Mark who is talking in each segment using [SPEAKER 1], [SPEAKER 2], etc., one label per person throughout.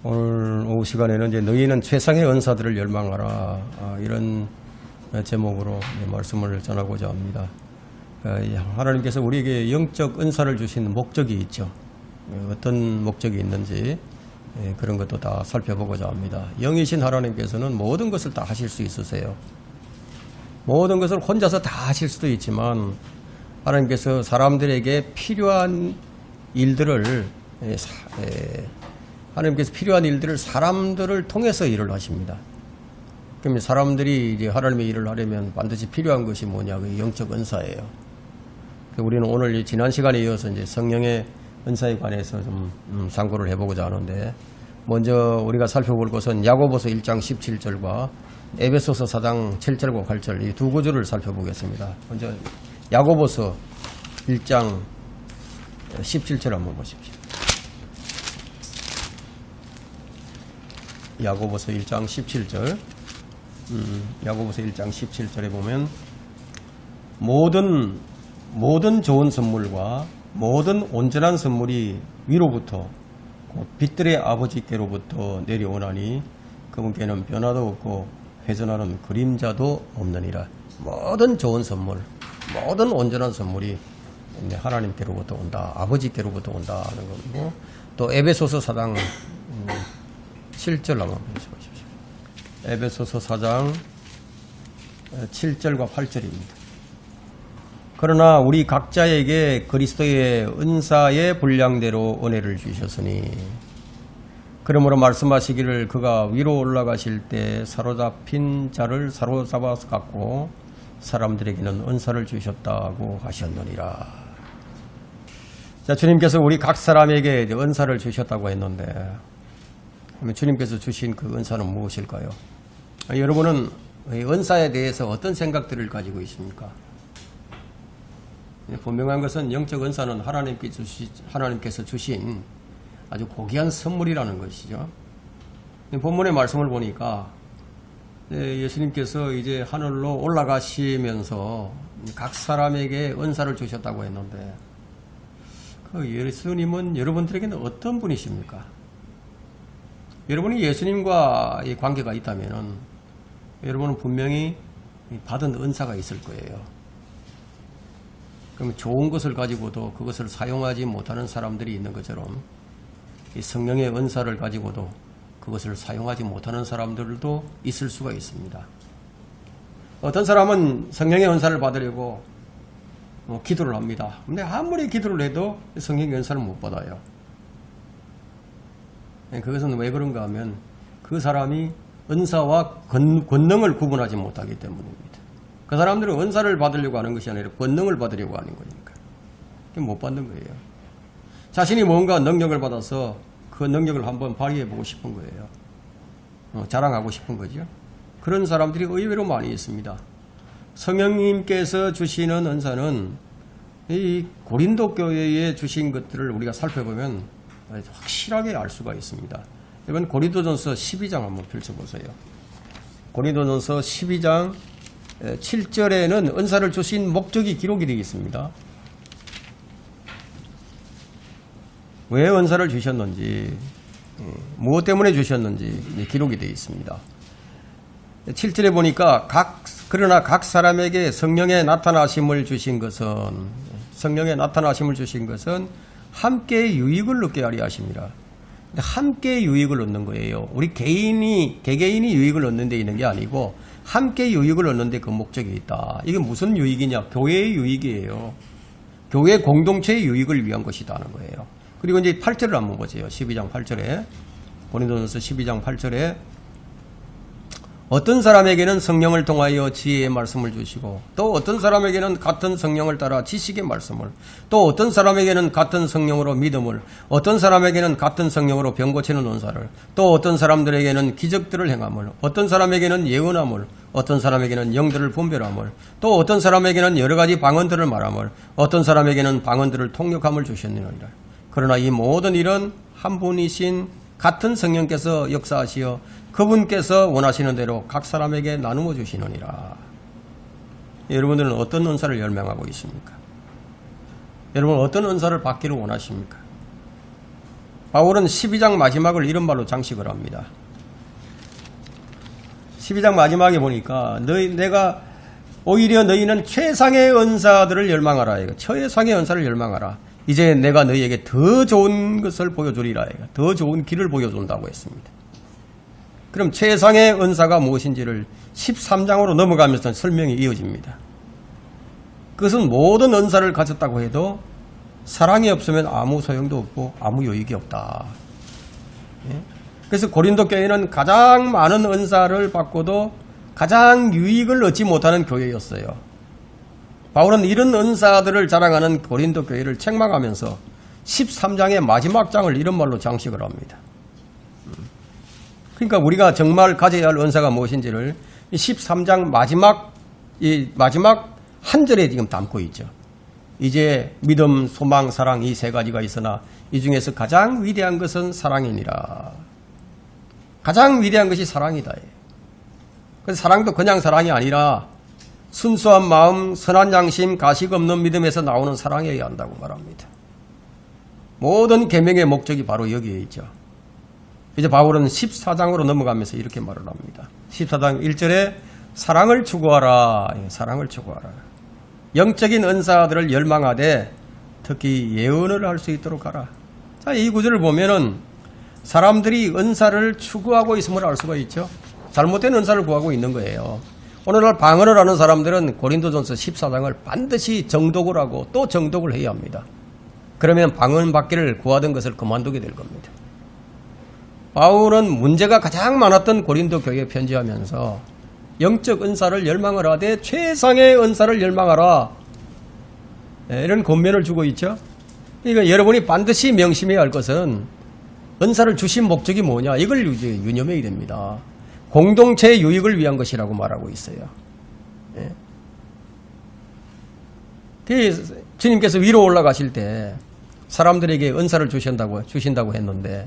[SPEAKER 1] 오늘 오후 시간에는 이제 너희는 최상의 은사들을 열망하라, 이런 제목으로 말씀을 전하고자 합니다. 하나님께서 우리에게 영적 은사를 주신 목적이 있죠. 어떤 목적이 있는지 그런 것도 다 살펴보고자 합니다. 영이신 하나님께서는 모든 것을 다 하실 수 있으세요. 모든 것을 혼자서 다 하실 수도 있지만 하나님께서 사람들에게 필요한 일들을 사람들을 통해서 일을 하십니다. 그러면 사람들이 이제 하나님의 일을 하려면 반드시 필요한 것이 뭐냐? 그 영적 은사예요. 우리는 오늘 지난 시간에 이어서 이제 성령의 은사에 관해서 좀 상고를 해보고자 하는데, 먼저 우리가 살펴볼 것은 야고보서 1장 17절과 에베소서 4장 7절과 8절 이 두 구절을 살펴보겠습니다. 먼저 야고보서 1장 17절 한번 보십시오. 야고보서 1장 17절, 야고보서 1장 17절에 보면 모든 좋은 선물과 모든 온전한 선물이 위로부터 빛들의 아버지께로부터 내려오나니 그분께는 변화도 없고 회전하는 그림자도 없느니라. 모든 좋은 선물, 모든 온전한 선물이 하나님께로부터 온다, 아버지께로부터 온다 하는 것이고, 또 에베소서 4장 7절 한번 보십시오. 에베소서 4장 7절과 8절입니다. 그러나 우리 각자에게 그리스도의 은사의 분량대로 은혜를 주셨으니 그러므로 말씀하시기를 그가 위로 올라가실 때 사로잡힌 자를 사로잡아 갖고 사람들에게는 은사를 주셨다고 하셨느니라. 자, 주님께서 우리 각 사람에게 은사를 주셨다고 했는데, 그러면 주님께서 주신 그 은사는 무엇일까요? 여러분은 은사에 대해서 어떤 생각들을 가지고 있습니까? 분명한 것은 영적 은사는 하나님께서 주신 아주 고귀한 선물이라는 것이죠. 본문의 말씀을 보니까 예수님께서 이제 하늘로 올라가시면서 각 사람에게 은사를 주셨다고 했는데, 그 예수님은 여러분들에게는 어떤 분이십니까? 여러분이 예수님과 이 관계가 있다면 여러분은 분명히 받은 은사가 있을 거예요. 그럼 좋은 것을 가지고도 그것을 사용하지 못하는 사람들이 있는 것처럼 이 성령의 은사를 가지고도 그것을 사용하지 못하는 사람들도 있을 수가 있습니다. 어떤 사람은 성령의 은사를 받으려고 기도를 합니다. 근데 아무리 기도를 해도 성령의 은사를 못 받아요. 그것은 왜 그런가 하면 그 사람이 은사와 권능을 구분하지 못하기 때문입니다. 그 사람들은 은사를 받으려고 하는 것이 아니라 권능을 받으려고 하는 거니까 못 받는 거예요. 자신이 뭔가 능력을 받아서 그 능력을 한번 발휘해보고 싶은 거예요. 자랑하고 싶은 거죠. 그런 사람들이 의외로 많이 있습니다. 성령님께서 주시는 은사는 이 고린도 교회에 주신 것들을 우리가 살펴보면 확실하게 알 수가 있습니다. 이번 고린도전서 12장 한번 펼쳐보세요. 고린도전서 12장 7절에는 은사를 주신 목적이 기록이 되어 있습니다. 왜 은사를 주셨는지, 무엇 때문에 주셨는지 기록이 되어 있습니다. 7절에 보니까 그러나 각 사람에게 성령의 나타나심을 주신 것은 함께 유익을 얻게 하려 하십니다. 함께 유익을 얻는 거예요. 우리 개개인이 유익을 얻는 데 있는 게 아니고 함께 유익을 얻는 데 그 목적이 있다. 이게 무슨 유익이냐? 교회의 유익이에요. 교회 공동체의 유익을 위한 것이다 하는 거예요. 그리고 이제 8절을 한번 보세요. 12장 8절에, 고린도전서 12장 8절에 어떤 사람에게는 성령을 통하여 지혜의 말씀을 주시고, 또 어떤 사람에게는 같은 성령을 따라 지식의 말씀을, 또 어떤 사람에게는 같은 성령으로 믿음을, 어떤 사람에게는 같은 성령으로 병 고치는 은사를, 또 어떤 사람들에게는 기적들을 행함을, 어떤 사람에게는 예언함을, 어떤 사람에게는 영들을 분별함을, 또 어떤 사람에게는 여러 가지 방언들을 말함을, 어떤 사람에게는 방언들을 통역함을 주셨느니라. 그러나 이 모든 일은 한 분이신 같은 성령께서 역사하시어 그분께서 원하시는 대로 각 사람에게 나누어 주시느니라. 여러분들은 어떤 은사를 열망하고 있습니까? 여러분 어떤 은사를 받기를 원하십니까? 바울은 12장 마지막을 이런 말로 장식을 합니다. 12장 마지막에 보니까 내가 오히려 너희는 최상의 은사들을 열망하라. 최상의 은사를 열망하라. 이제 내가 너희에게 더 좋은 것을 보여주리라. 더 좋은 길을 보여준다고 했습니다. 그럼 최상의 은사가 무엇인지를 13장으로 넘어가면서 설명이 이어집니다. 그것은 모든 은사를 가졌다고 해도 사랑이 없으면 아무 소용도 없고 아무 유익이 없다. 그래서 고린도 교회는 가장 많은 은사를 받고도 가장 유익을 얻지 못하는 교회였어요. 바울은 이런 은사들을 자랑하는 고린도 교회를 책망하면서 13장의 마지막 장을 이런 말로 장식을 합니다. 그러니까 우리가 정말 가져야 할 은사가 무엇인지를 13장 마지막 한 절에 지금 담고 있죠. 이제 믿음, 소망, 사랑 이 세 가지가 있으나 이 중에서 가장 위대한 것은 사랑이니라. 가장 위대한 것이 사랑이다. 그래서 사랑도 그냥 사랑이 아니라 순수한 마음, 선한 양심, 가식 없는 믿음에서 나오는 사랑이어야 한다고 말합니다. 모든 계명의 목적이 바로 여기에 있죠. 이제 바울은 14장으로 넘어가면서 이렇게 말을 합니다. 14장 1절에 사랑을 추구하라. 사랑을 추구하라. 영적인 은사들을 열망하되 특히 예언을 할 수 있도록 하라. 자, 이 구절을 보면은 사람들이 은사를 추구하고 있음을 알 수가 있죠. 잘못된 은사를 구하고 있는 거예요. 오늘날 방언을 하는 사람들은 고린도전서 14장을 반드시 정독을 하고 또 정독을 해야 합니다. 그러면 방언 받기를 구하던 것을 그만두게 될 겁니다. 바울은 문제가 가장 많았던 고린도 교회에 편지하면서 영적 은사를 열망을 하되 최상의 은사를 열망하라. 이런 권면을 주고 있죠. 그러니까 여러분이 반드시 명심해야 할 것은 은사를 주신 목적이 뭐냐. 이걸 유념해야 됩니다. 공동체의 유익을 위한 것이라고 말하고 있어요. 주님께서 위로 올라가실 때 사람들에게 은사를 주신다고 했는데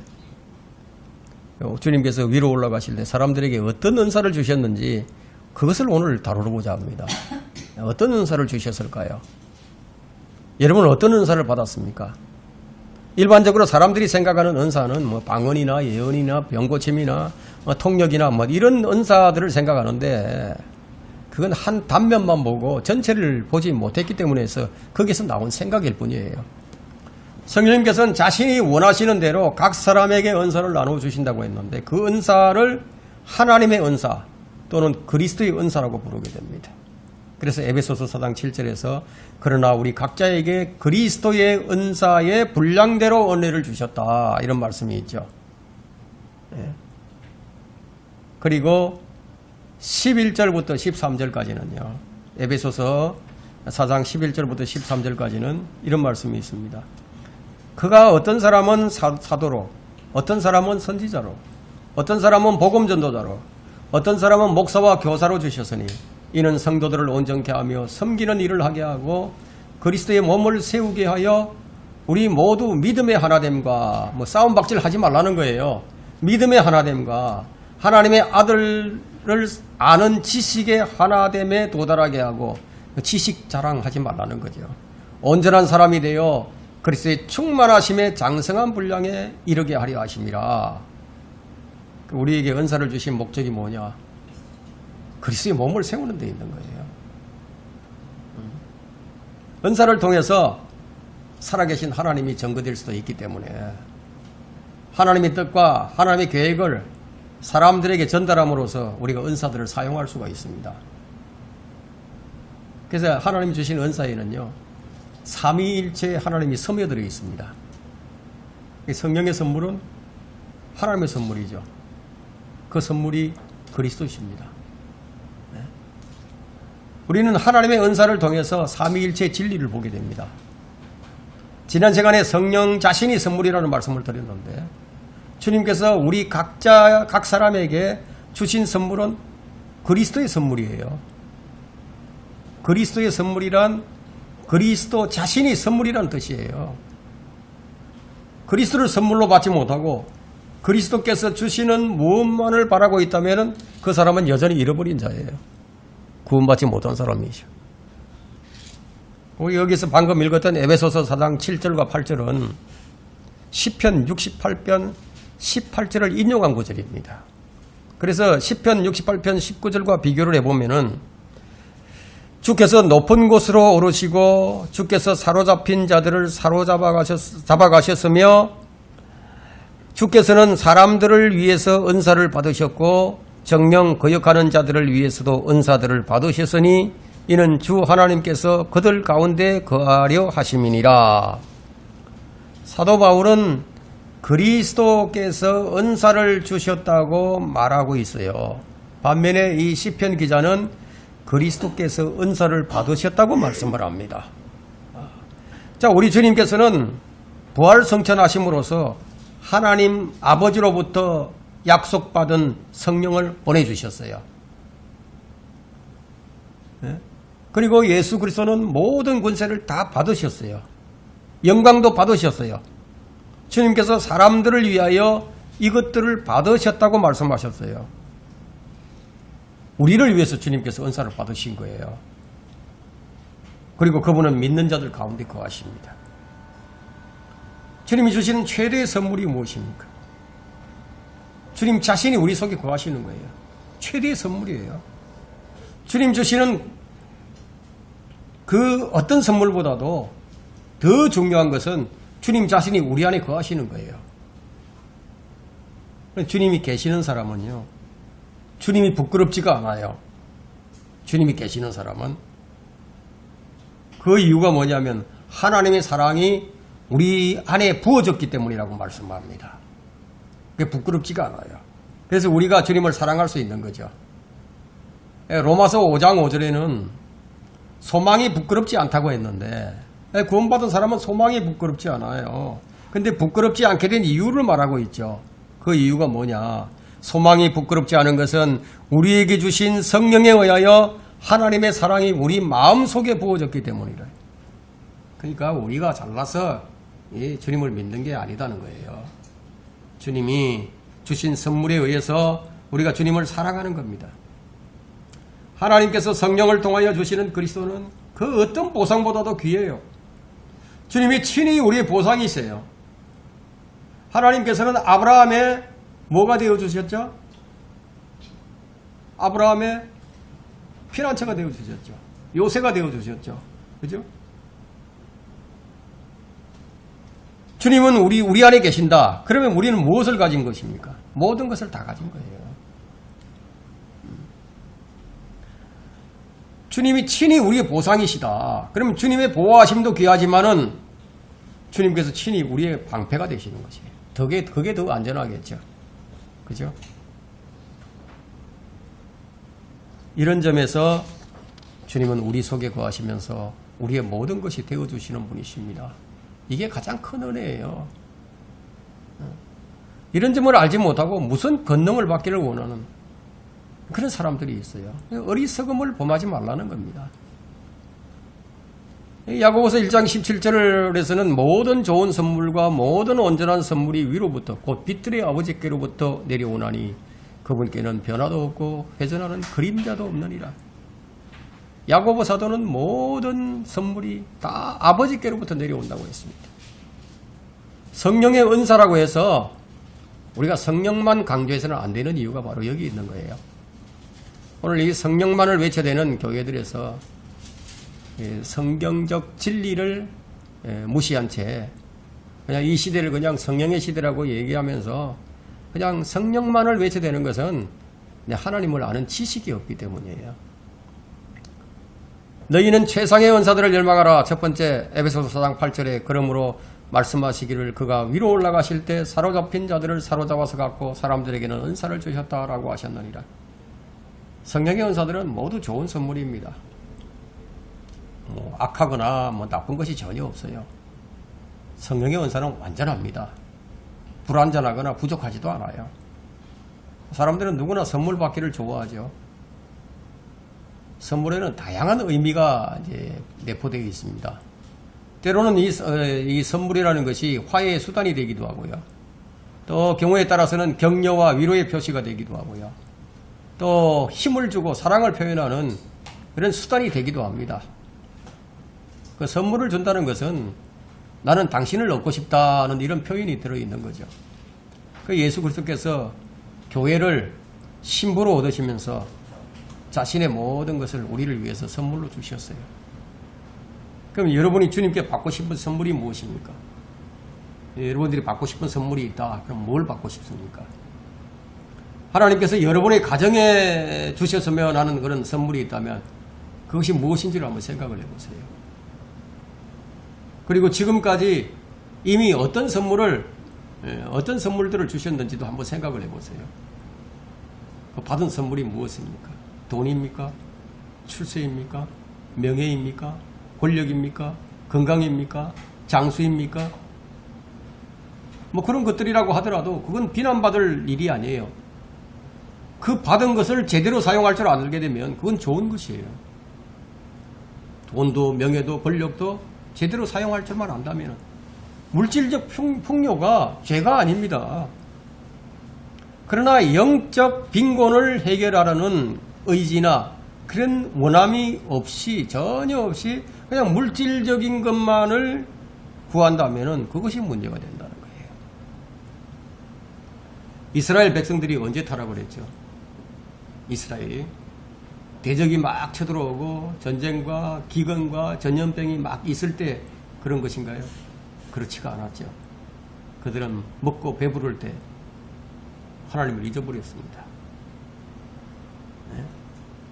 [SPEAKER 1] 주님께서 위로 올라가실 때 사람들에게 어떤 은사를 주셨는지 그것을 오늘 다루고자 합니다. 어떤 은사를 주셨을까요? 여러분은 어떤 은사를 받았습니까? 일반적으로 사람들이 생각하는 은사는 뭐 방언이나 예언이나 병고침이나 통역이나 뭐 이런 은사들을 생각하는데 그건 한 단면만 보고 전체를 보지 못했기 때문에 해서 거기서 나온 생각일 뿐이에요. 성령님께서는 자신이 원하시는 대로 각 사람에게 은사를 나누어 주신다고 했는데 그 은사를 하나님의 은사 또는 그리스도의 은사라고 부르게 됩니다. 그래서 에베소서 4장 7절에서 그러나 우리 각자에게 그리스도의 은사의 분량대로 은혜를 주셨다 이런 말씀이 있죠. 그리고 11절부터 13절까지는요. 에베소서 4장 11절부터 13절까지는 이런 말씀이 있습니다. 그가 어떤 사람은 사도로, 어떤 사람은 선지자로, 어떤 사람은 복음전도자로, 어떤 사람은 목사와 교사로 주셨으니 이는 성도들을 온전케 하며 섬기는 일을 하게 하고 그리스도의 몸을 세우게 하여 우리 모두 믿음의 하나됨과 싸움박질 하지 말라는 거예요. 믿음의 하나됨과 하나님의 아들을 아는 지식의 하나됨에 도달하게 하고 지식 자랑하지 말라는 거죠. 온전한 사람이 되어 그리스도의 충만하심의 장성한 분량에 이르게 하려 하심이라. 우리에게 은사를 주신 목적이 뭐냐? 그리스도의 몸을 세우는 데 있는 거예요. 은사를 통해서 살아계신 하나님이 증거될 수도 있기 때문에 하나님의 뜻과 하나님의 계획을 사람들에게 전달함으로써 우리가 은사들을 사용할 수가 있습니다. 그래서 하나님 주신 은사에는요, 삼위일체 하나님이 스며들어 있습니다. 성령의 선물은 하나님의 선물이죠. 그 선물이 그리스도십니다. 우리는 하나님의 은사를 통해서 삼위일체의 진리를 보게 됩니다. 지난 시간에 성령 자신이 선물이라는 말씀을 드렸는데 주님께서 우리 각 사람에게 주신 선물은 그리스도의 선물이에요. 그리스도의 선물이란 그리스도 자신이 선물이란 뜻이에요. 그리스도를 선물로 받지 못하고 그리스도께서 주시는 무엇만을 바라고 있다면 그 사람은 여전히 잃어버린 자예요. 구원받지 못한 사람이죠. 우리 여기서 방금 읽었던 에베소서 4장 7절과 8절은 시편 68편 18절을 인용한 구절입니다. 그래서 시편 68편 19절과 비교를 해보면은 주께서 높은 곳으로 오르시고 주께서 사로잡힌 자들을 잡아가셨으며 주께서는 사람들을 위해서 은사를 받으셨고 정령 거역하는 자들을 위해서도 은사들을 받으셨으니 이는 주 하나님께서 그들 가운데 거하려 하심이니라. 사도 바울은 그리스도께서 은사를 주셨다고 말하고 있어요. 반면에 이 시편 기자는 그리스도께서 은사를 받으셨다고 말씀을 합니다. 자, 우리 주님께서는 부활 성천하심으로써 하나님 아버지로부터 약속받은 성령을 보내주셨어요. 그리고 예수 그리스도는 모든 권세를 다 받으셨어요. 영광도 받으셨어요. 주님께서 사람들을 위하여 이것들을 받으셨다고 말씀하셨어요. 우리를 위해서 주님께서 은사를 받으신 거예요. 그리고 그분은 믿는 자들 가운데 거하십니다. 주님이 주시는 최대의 선물이 무엇입니까? 주님 자신이 우리 속에 거하시는 거예요. 최대의 선물이에요. 주님 주시는 그 어떤 선물보다도 더 중요한 것은 주님 자신이 우리 안에 거하시는 거예요. 주님이 계시는 사람은요, 주님이 부끄럽지가 않아요. 주님이 계시는 사람은. 그 이유가 뭐냐면 하나님의 사랑이 우리 안에 부어졌기 때문이라고 말씀합니다. 그게 부끄럽지가 않아요. 그래서 우리가 주님을 사랑할 수 있는 거죠. 로마서 5장 5절에는 소망이 부끄럽지 않다고 했는데 구원받은 사람은 소망이 부끄럽지 않아요. 근데 부끄럽지 않게 된 이유를 말하고 있죠. 그 이유가 뭐냐? 소망이 부끄럽지 않은 것은 우리에게 주신 성령에 의하여 하나님의 사랑이 우리 마음속에 부어졌기 때문이래. 그러니까 우리가 잘나서 주님을 믿는 게 아니다는 거예요. 주님이 주신 선물에 의해서 우리가 주님을 사랑하는 겁니다. 하나님께서 성령을 통하여 주시는 그리스도는 그 어떤 보상보다도 귀해요. 주님이 친히 우리의 보상이세요. 하나님께서는 아브라함의 뭐가 되어주셨죠? 아브라함의 피난처가 되어주셨죠. 요새가 되어주셨죠. 그죠? 주님은 우리 안에 계신다. 그러면 우리는 무엇을 가진 것입니까? 모든 것을 다 가진 거예요. 주님이 친히 우리의 보상이시다. 그러면 주님의 보호하심도 귀하지만은 주님께서 친히 우리의 방패가 되시는 것이에요. 그게 더 안전하겠죠. 그죠? 이런 점에서 주님은 우리 속에 거하시면서 우리의 모든 것이 되어주시는 분이십니다. 이게 가장 큰 은혜예요. 이런 점을 알지 못하고 무슨 권능을 받기를 원하는 그런 사람들이 있어요. 어리석음을 범하지 말라는 겁니다. 야고보서 1장 17절에서는 모든 좋은 선물과 모든 온전한 선물이 위로부터 곧 빛들의 아버지께로부터 내려오나니 그분께는 변화도 없고 회전하는 그림자도 없느니라. 야고보 사도는 모든 선물이 다 아버지께로부터 내려온다고 했습니다. 성령의 은사라고 해서 우리가 성령만 강조해서는 안 되는 이유가 바로 여기 있는 거예요. 오늘 이 성령만을 외쳐대는 교회들에서 성경적 진리를 무시한 채 그냥 이 시대를 그냥 성령의 시대라고 얘기하면서 그냥 성령만을 외쳐대는 것은 하나님을 아는 지식이 없기 때문이에요. 너희는 최상의 은사들을 열망하라. 첫 번째 에베소서 4장 8절에 그러므로 말씀하시기를 그가 위로 올라가실 때 사로잡힌 자들을 사로잡아서 갖고 사람들에게는 은사를 주셨다라고 하셨느니라. 성령의 은사들은 모두 좋은 선물입니다. 악하거나 나쁜 것이 전혀 없어요. 성령의 은사는 완전합니다. 불완전하거나 부족하지도 않아요. 사람들은 누구나 선물 받기를 좋아하죠. 선물에는 다양한 의미가 이제 내포되어 있습니다. 때로는 이 선물이라는 것이 화해의 수단이 되기도 하고요. 또 경우에 따라서는 격려와 위로의 표시가 되기도 하고요. 또 힘을 주고 사랑을 표현하는 그런 수단이 되기도 합니다. 그 선물을 준다는 것은 나는 당신을 얻고 싶다는 이런 표현이 들어있는 거죠. 그 예수 그리스도께서 교회를 신부로 얻으시면서 자신의 모든 것을 우리를 위해서 선물로 주셨어요. 그럼 여러분이 주님께 받고 싶은 선물이 무엇입니까? 여러분들이 받고 싶은 선물이 있다. 그럼 뭘 받고 싶습니까? 하나님께서 여러분의 가정에 주셨으면 하는 그런 선물이 있다면 그것이 무엇인지를 한번 생각을 해보세요. 그리고 지금까지 이미 어떤 선물들을 주셨는지도 한번 생각을 해보세요. 그 받은 선물이 무엇입니까? 돈입니까? 출세입니까? 명예입니까? 권력입니까? 건강입니까? 장수입니까? 뭐 그런 것들이라고 하더라도 그건 비난받을 일이 아니에요. 그 받은 것을 제대로 사용할 줄 알게 되면 그건 좋은 것이에요. 돈도 명예도 권력도 제대로 사용할 줄만 안다면 물질적 풍요가 죄가 아닙니다. 그러나 영적 빈곤을 해결하려는 의지나 그런 원함이 없이 전혀 없이 그냥 물질적인 것만을 구한다면 그것이 문제가 된다는 거예요. 이스라엘 백성들이 언제 타락을 했죠? 이스라엘이 대적이 막 쳐들어오고 전쟁과 기근과 전염병이 막 있을 때 그런 것인가요? 그렇지가 않았죠. 그들은 먹고 배부를 때 하나님을 잊어버렸습니다. 네?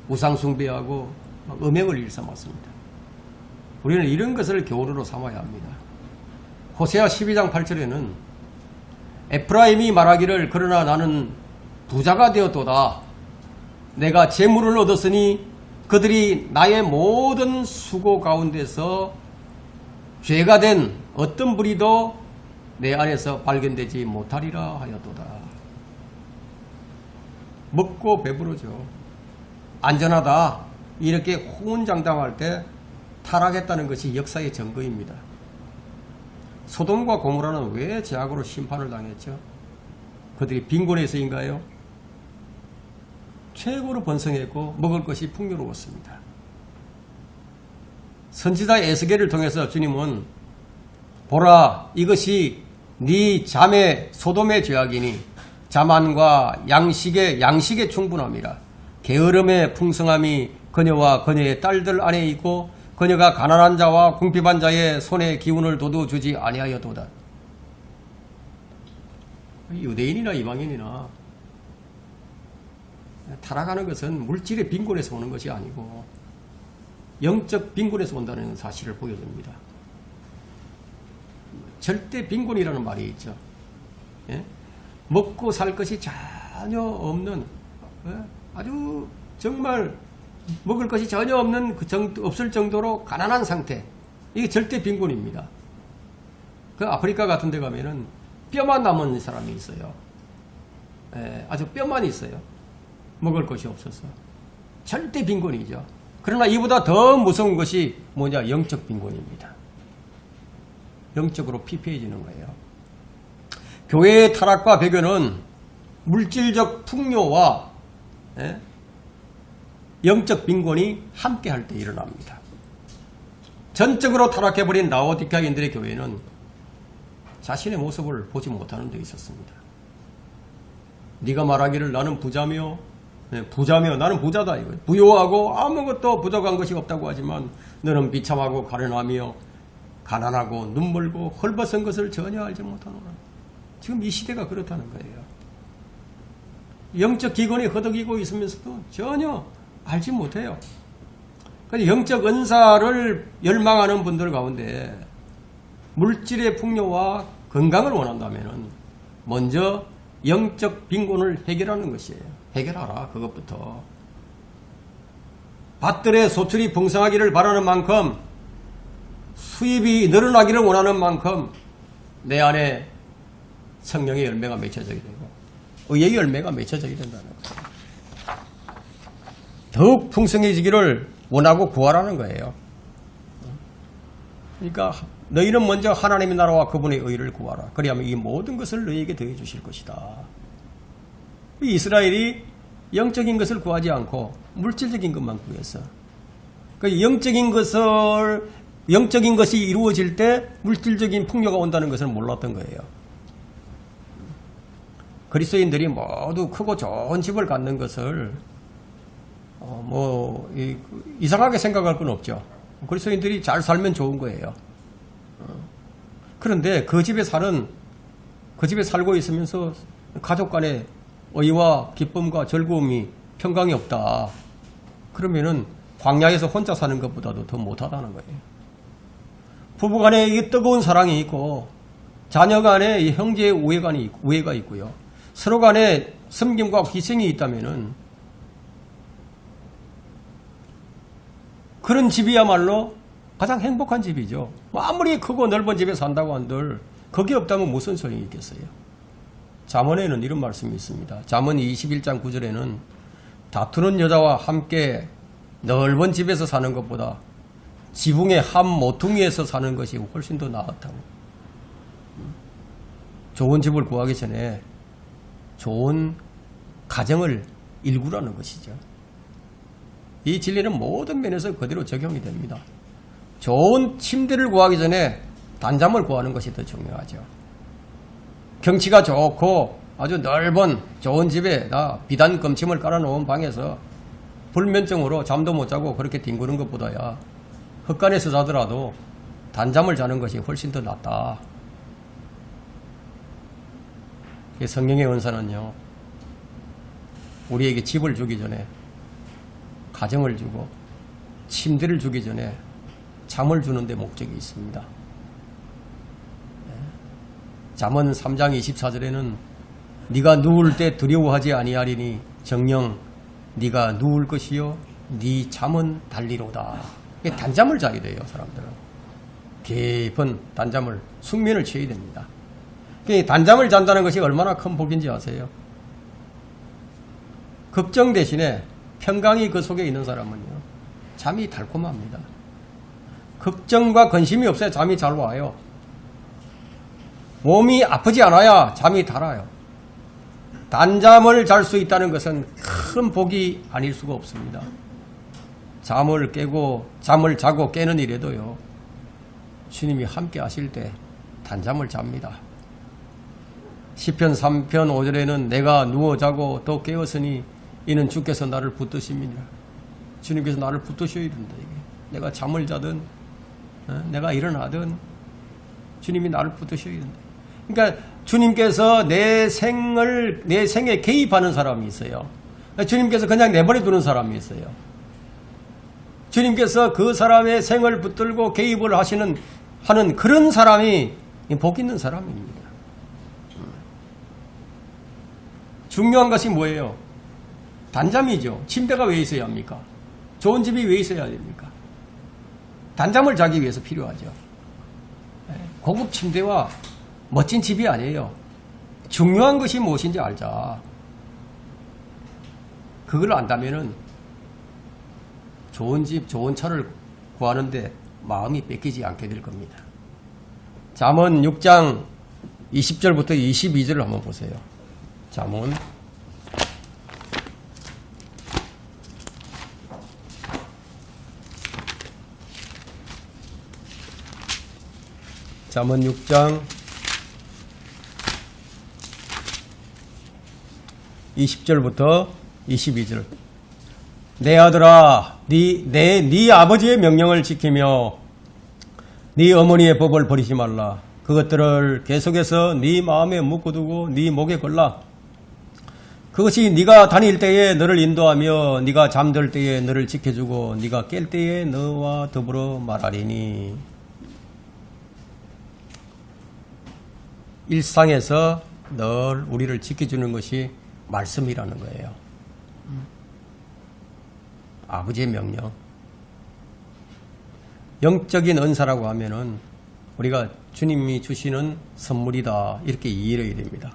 [SPEAKER 1] 우상 숭배하고 음행을 일삼았습니다. 우리는 이런 것을 교훈으로 삼아야 합니다. 호세아 12장 8절에는 에프라임이 말하기를 그러나 나는 부자가 되었도다. 내가 재물을 얻었으니 그들이 나의 모든 수고 가운데서 죄가 된 어떤 불의도 내 안에서 발견되지 못하리라 하였도다. 먹고 배부르죠. 안전하다. 이렇게 호언장담할 때 타락했다는 것이 역사의 증거입니다. 소돔과 고모라는 왜 죄악으로 심판을 당했죠? 그들이 빈곤해서인가요? 최고로 번성했고 먹을 것이 풍요로웠습니다. 선지자 에스겔을 통해서 주님은 보라 이것이 네 자매 소돔의 죄악이니 자만과 양식의 충분함이라. 게으름의 풍성함이 그녀와 그녀의 딸들 안에 있고 그녀가 가난한 자와 궁핍한 자의 손에 기운을 돋워주지 아니하여도다. 유대인이나 이방인이나 타락하는 것은 물질의 빈곤에서 오는 것이 아니고 영적 빈곤에서 온다는 사실을 보여줍니다. 절대 빈곤이라는 말이 있죠. 예? 먹고 살 것이 전혀 없는, 아주 정말 먹을 것이 전혀 없는 없을 정도로 가난한 상태. 이게 절대 빈곤입니다. 그 아프리카 같은 데 가면은 뼈만 남은 사람이 있어요. 아주 뼈만 있어요. 먹을 것이 없어서. 절대 빈곤이죠. 그러나 이보다 더 무서운 것이 뭐냐? 영적 빈곤입니다. 영적으로 피폐해지는 거예요. 교회의 타락과 배교는 물질적 풍요와 영적 빈곤이 함께 할 때 일어납니다. 전적으로 타락해버린 라오디게아인들의 교회는 자신의 모습을 보지 못하는 데 있었습니다. 네가 말하기를 나는 부자며 나는 부자다 이거. 부요하고 아무것도 부족한 것이 없다고 하지만 너는 비참하고 가련하며 가난하고 눈멀고 헐벗은 것을 전혀 알지 못하노라. 지금 이 시대가 그렇다는 거예요. 영적 기근이 허덕이고 있으면서도 전혀 알지 못해요. 영적 은사를 열망하는 분들 가운데 물질의 풍요와 건강을 원한다면 먼저 영적 빈곤을 해결하는 것이에요. 해결하라. 그것부터. 밭들의 소출이 풍성하기를 바라는 만큼 수입이 늘어나기를 원하는 만큼 내 안에 성령의 열매가 맺혀져야 되고 의의 열매가 맺혀져야 된다는 거예요. 더욱 풍성해지기를 원하고 구하라는 거예요. 그러니까 너희는 먼저 하나님의 나라와 그분의 의를 구하라. 그리하면 이 모든 것을 너희에게 더해 주실 것이다. 이스라엘이 영적인 것을 구하지 않고 물질적인 것만 구했어. 그 영적인 것을 영적인 것이 이루어질 때 물질적인 풍요가 온다는 것을 몰랐던 거예요. 그리스도인들이 모두 크고 좋은 집을 갖는 것을 이상하게 생각할 건 없죠. 그리스도인들이 잘 살면 좋은 거예요. 그런데 그 집에 살고 있으면서 가족 간의 의와 기쁨과 즐거움이 평강이 없다. 그러면은 광야에서 혼자 사는 것보다도 더 못하다는 거예요. 부부 간에 이 뜨거운 사랑이 있고 자녀 간에 이 형제의 우애가 있고요. 서로 간에 섬김과 희생이 있다면은 그런 집이야말로 가장 행복한 집이죠. 아무리 크고 넓은 집에 산다고 한들 거기 없다면 무슨 소용이 있겠어요. 잠언에는 이런 말씀이 있습니다. 잠언 21장 9절에는 다투는 여자와 함께 넓은 집에서 사는 것보다 지붕의 한 모퉁이에서 사는 것이 훨씬 더 나았다고. 좋은 집을 구하기 전에 좋은 가정을 일구라는 것이죠. 이 진리는 모든 면에서 그대로 적용이 됩니다. 좋은 침대를 구하기 전에 단잠을 구하는 것이 더 중요하죠. 경치가 좋고 아주 넓은 좋은 집에다 비단 금침을 깔아놓은 방에서 불면증으로 잠도 못 자고 그렇게 뒹구는 것보다야 헛간에서 자더라도 단잠을 자는 것이 훨씬 더 낫다. 성령의 은사는요, 우리에게 집을 주기 전에 가정을 주고 침대를 주기 전에 잠을 주는 데 목적이 있습니다. 잠언 3장 24절에는 네가 누울 때 두려워하지 아니하리니 정녕 네가 누울 것이요 네 잠은 달리로다. 단잠을 자야 돼요. 사람들은 깊은 단잠을, 숙면을 취해야 됩니다. 단잠을 잔다는 것이 얼마나 큰 복인지 아세요? 걱정 대신에 평강이 그 속에 있는 사람은요, 잠이 달콤합니다. 걱정과 근심이 없어야 잠이 잘 와요. 몸이 아프지 않아야 잠이 달아요. 단잠을 잘 수 있다는 것은 큰 복이 아닐 수가 없습니다. 잠을 자고 깨는 일에도요, 주님이 함께 하실 때 단잠을 잡니다. 시편 3편 5절에는 내가 누워 자고 또 깨었으니 이는 주께서 나를 붙드십니다. 주님께서 나를 붙드셔야 된다. 이게. 내가 잠을 자든 내가 일어나든 주님이 나를 붙드셔야 된다. 그러니까 주님께서 내 생에 개입하는 사람이 있어요. 주님께서 그냥 내버려 두는 사람이 있어요. 주님께서 그 사람의 생을 붙들고 개입을 하는 그런 사람이 복 있는 사람입니다. 중요한 것이 뭐예요? 단잠이죠. 침대가 왜 있어야 합니까? 좋은 집이 왜 있어야 됩니까? 단잠을 자기 위해서 필요하죠. 고급 침대와 멋진 집이 아니에요. 중요한 것이 무엇인지 알자. 그걸 안다면은 좋은 집, 좋은 차를 구하는데 마음이 뺏기지 않게 될 겁니다. 잠언 6장 20절부터 22절을 한번 보세요. 잠언 6장 20절부터 22절. 내 아들아, 네 아버지의 명령을 지키며 네 어머니의 법을 버리지 말라. 그것들을 계속해서 네 마음에 묶어두고 네 목에 걸라. 그것이 네가 다닐 때에 너를 인도하며 네가 잠들 때에 너를 지켜주고 네가 깰 때에 너와 더불어 말하리니. 일상에서 늘 우리를 지켜주는 것이 말씀이라는 거예요. 아버지의 명령. 영적인 은사라고 하면은 우리가 주님이 주시는 선물이다, 이렇게 이해해야 됩니다.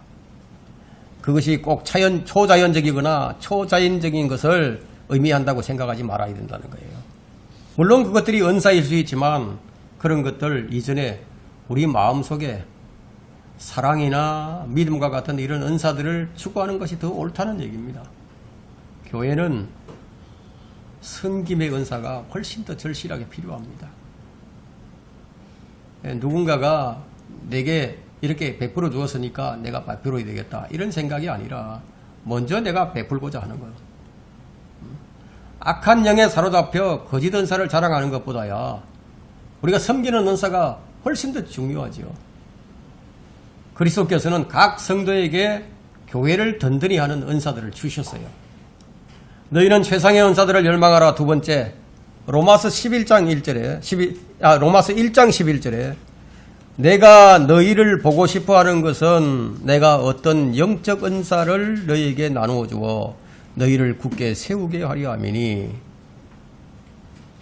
[SPEAKER 1] 그것이 꼭 초자연적이거나 초자연적인 것을 의미한다고 생각하지 말아야 된다는 거예요. 물론 그것들이 은사일 수 있지만 그런 것들 이전에 우리 마음속에 사랑이나 믿음과 같은 이런 은사들을 추구하는 것이 더 옳다는 얘기입니다. 교회는 섬김의 은사가 훨씬 더 절실하게 필요합니다. 누군가가 내게 이렇게 베풀어 주었으니까 내가 베풀어야 되겠다 이런 생각이 아니라 먼저 내가 베풀고자 하는 거예요. 악한 영에 사로잡혀 거짓 은사를 자랑하는 것보다야 우리가 섬기는 은사가 훨씬 더 중요하죠. 그리스도께서는 각 성도에게 교회를 든든히 하는 은사들을 주셨어요. 너희는 최상의 은사들을 열망하라. 두 번째, 로마서 11장 1절에 로마서 1장 11절에 내가 너희를 보고 싶어하는 것은 내가 어떤 영적 은사를 너희에게 나누어 주어 너희를 굳게 세우게 하려 함이니.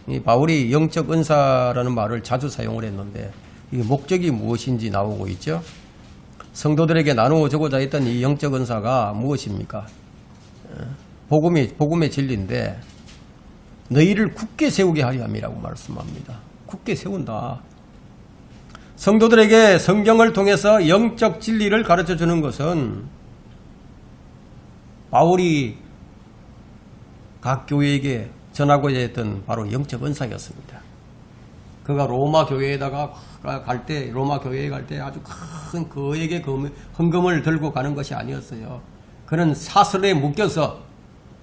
[SPEAKER 1] 이 바울이 영적 은사라는 말을 자주 사용을 했는데 이 목적이 무엇인지 나오고 있죠. 성도들에게 나누어 주고자 했던 이 영적 은사가 무엇입니까? 복음의 진리인데 너희를 굳게 세우게 하려 함이라고 말씀합니다. 굳게 세운다. 성도들에게 성경을 통해서 영적 진리를 가르쳐 주는 것은 바울이 각 교회에게 전하고자 했던 바로 영적 은사였습니다. 그가 로마 교회에다가 로마 교회에 갈 때 아주 큰 그에게 헌금을 들고 가는 것이 아니었어요. 그는 사슬에 묶여서